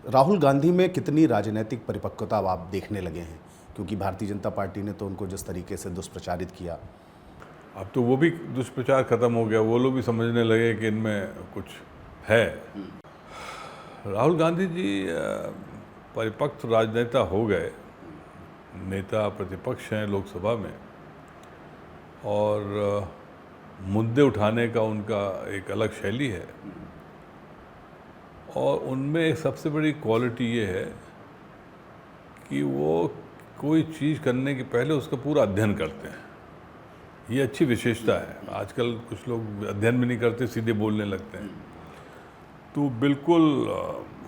राहुल गांधी में कितनी राजनीतिक परिपक्वता अब आप देखने लगे हैं? क्योंकि भारतीय जनता पार्टी ने तो उनको जिस तरीके से दुष्प्रचारित किया। अब तो वो भी दुष्प्रचार खत्म हो गया, वो लोग भी समझने लगे कि इनमें कुछ है। राहुल गांधी जी परिपक्व राजनेता हो गए, नेता प्रतिपक्ष हैं लोकसभा में, और मुद्दे उठाने का उनका एक अलग शैली है। और उनमें एक सबसे बड़ी क्वालिटी ये है कि वो कोई चीज़ करने के पहले उसका पूरा अध्ययन करते हैं। ये अच्छी विशेषता है। आजकल कुछ लोग अध्ययन भी नहीं करते, सीधे बोलने लगते हैं। तो बिल्कुल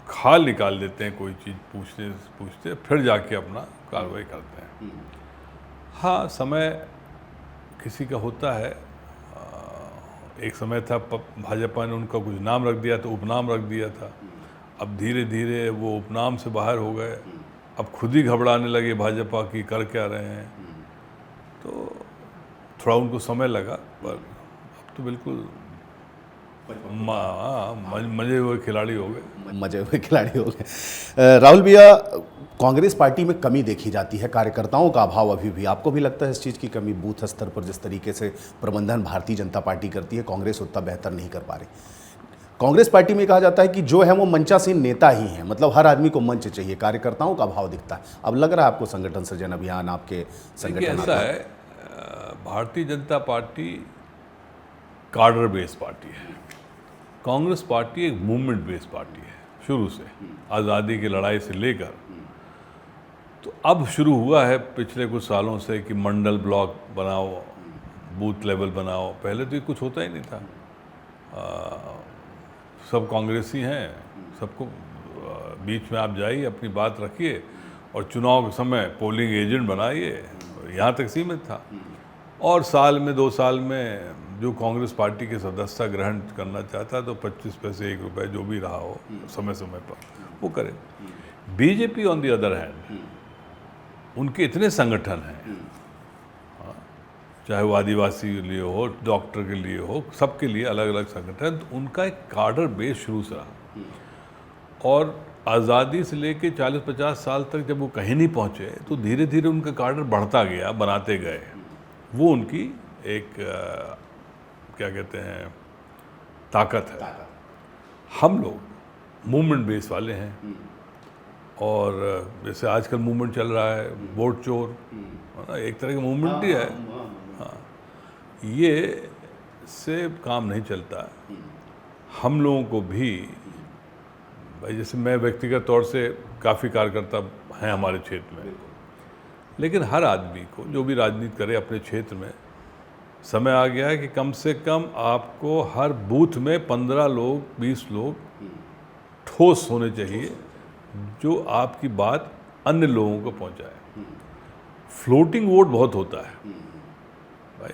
खाल निकाल देते हैं, कोई चीज़ पूछते फिर जाके अपना कार्रवाई करते हैं। हाँ, समय किसी का होता है। एक समय था भाजपा ने उनका कुछ नाम रख दिया तो उपनाम रख दिया था। अब धीरे धीरे वो उपनाम से बाहर हो गए। अब खुद ही घबराने लगे भाजपा की कर क्या रहे हैं। तो थोड़ा उनको समय लगा, पर अब तो बिल्कुल मजे हुए खिलाड़ी हो गए। मजे हुए खिलाड़ी हो गए। राहुल भैया, कांग्रेस पार्टी में कमी देखी जाती है, कार्यकर्ताओं का अभाव अभी भी। आपको भी लगता है इस चीज़ की कमी? बूथ स्तर पर जिस तरीके से प्रबंधन भारतीय जनता पार्टी करती है, कांग्रेस उतना बेहतर नहीं कर पा रही। कांग्रेस पार्टी में कहा जाता है कि जो है वो मंचासीन नेता ही हैं, मतलब हर आदमी को मंच चाहिए, कार्यकर्ताओं का अभाव दिखता है। अब लग रहा है आपको संगठन सृजन अभियान, आपके संगठन? ऐसा है, भारतीय जनता पार्टी कार्डर बेस्ड पार्टी है, कांग्रेस पार्टी एक मूवमेंट बेस्ड पार्टी है शुरू से, आज़ादी की लड़ाई से लेकर। तो अब शुरू हुआ है पिछले कुछ सालों से कि मंडल ब्लॉक बनाओ, बूथ लेवल बनाओ। पहले तो ये कुछ होता ही नहीं था। सब कांग्रेसी हैं, सबको बीच में आप जाइए, अपनी बात रखिए और चुनाव के समय पोलिंग एजेंट बनाइए, यहाँ तक सीमित था। और साल में 2 साल में जो कांग्रेस पार्टी के सदस्यता ग्रहण करना चाहता है तो 25 पैसे 1 रुपये जो भी रहा हो समय समय पर वो करे। BJP on the other hand, उनके इतने संगठन हैं, चाहे वो आदिवासी के लिए हो, डॉक्टर के लिए हो, सबके लिए अलग अलग संगठन। तो उनका एक कार्डर बेस शुरू से रहा। और आज़ादी से लेके 40-50 साल तक जब वो कहीं नहीं पहुँचे तो धीरे धीरे उनका कार्डर बढ़ता गया, बनाते गए। वो उनकी एक क्या कहते हैं, ताकत है। हम लोग मूवमेंट बेस वाले हैं। और जैसे आजकल मूवमेंट चल रहा है वोट चोर, एक तरह का मूवमेंट ही है। हाँ, ये से काम नहीं चलता। हम लोगों को भी भाई, जैसे मैं व्यक्तिगत तौर से काफ़ी कार्यकर्ता हैं हमारे क्षेत्र में, लेकिन हर आदमी को जो भी राजनीति करे अपने क्षेत्र में, समय आ गया है कि कम से कम आपको हर बूथ में 15 लोग 20 लोग ठोस होने चाहिए जो आपकी बात अन्य लोगों को पहुंचाए। फ्लोटिंग वोट बहुत होता है भाई।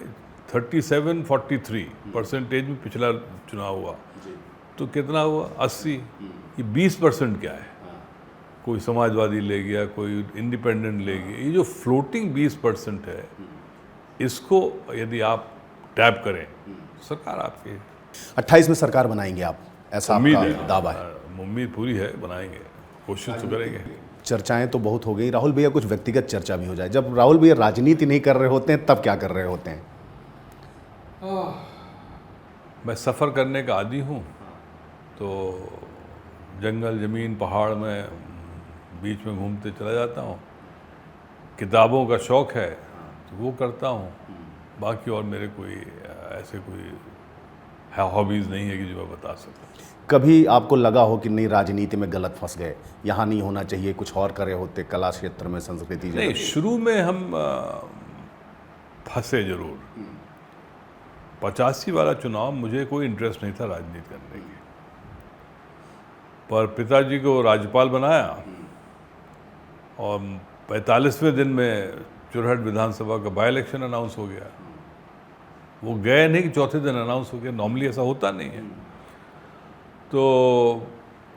37-43% में पिछला चुनाव हुआ तो कितना हुआ? 80। ये 20% क्या है? कोई समाजवादी ले गया, कोई इंडिपेंडेंट ले गया। ये जो फ्लोटिंग 20% है, इसको यदि आप टैप करें सरकार आपकी 28 में सरकार बनाएंगे आप, ऐसा उम्मीद आपका है। दावा है? उम्मीद पूरी है, बनाएंगे, कोशिश तो करेंगे। चर्चाएं तो बहुत हो गई। राहुल भैया, कुछ व्यक्तिगत चर्चा भी हो जाए। जब राहुल भैया राजनीति नहीं कर रहे होते हैं तब क्या कर रहे होते हैं? मैं सफ़र करने का आदी हूँ, तो जंगल ज़मीन पहाड़ में बीच में घूमते चला जाता हूँ। किताबों का शौक़ है तो वो करता हूँ। बाकी और मेरे कोई ऐसे कोई हॉबीज़ नहीं है कि जो मैं बता सकूँ। कभी आपको लगा हो कि नहीं, राजनीति में गलत फंस गए, यहाँ नहीं होना चाहिए, कुछ और करे होते, कला क्षेत्र में, संस्कृति? नहीं, शुरू में हम फंसे जरूर। 85 वाला चुनाव मुझे कोई इंटरेस्ट नहीं था राजनीति करने की, पर पिताजी को राज्यपाल बनाया और 45वें दिन में चुरहट विधानसभा का बाई इलेक्शन अनाउंस हो गया। वो गए नहीं कि चौथे दिन अनाउंस हो गया, नॉर्मली ऐसा होता नहीं है। तो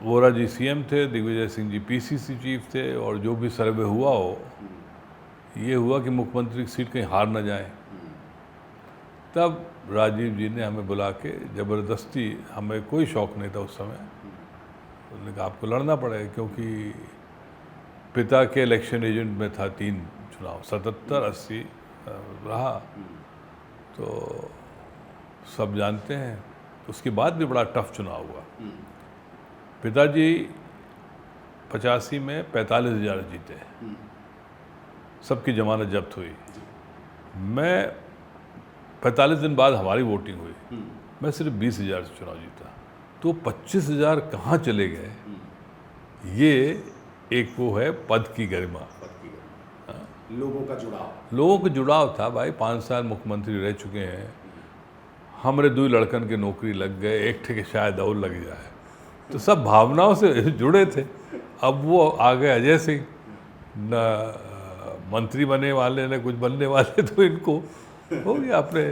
वोरा जी सीएम थे, दिग्विजय सिंह जी पीसीसी चीफ थे, और जो भी सर्वे हुआ हो, ये हुआ कि मुख्यमंत्री की सीट कहीं हार न जाए। तब राजीव जी ने हमें बुला के ज़बरदस्ती, हमें कोई शौक़ नहीं था उस समय, उन्होंने कहा आपको लड़ना पड़ेगा, क्योंकि पिता के इलेक्शन एजेंट में था 3 चुनाव, 77, 80 रहा, तो सब जानते हैं। उसके बाद भी बड़ा टफ चुनाव हुआ। पिताजी 85 में 45,000 जीते, सबकी जमानत जब्त हुई। मैं 45 दिन बाद हमारी वोटिंग हुई, मैं सिर्फ 20,000 से चुनाव जीता। तो 25,000 कहाँ चले गए? ये एक वो है पद की गरिमा, लोगों का जुड़ाव, लोगों का जुड़ाव था। भाई 5 साल मुख्यमंत्री रह चुके हैं, हमरे 2 लड़कन के नौकरी लग गए, एक ठे के शायद और लग जाए, तो सब भावनाओं से जुड़े थे। अब वो आ गए अजय सिंह, न मंत्री बने वाले न कुछ बनने वाले, तो इनको हो गया अपने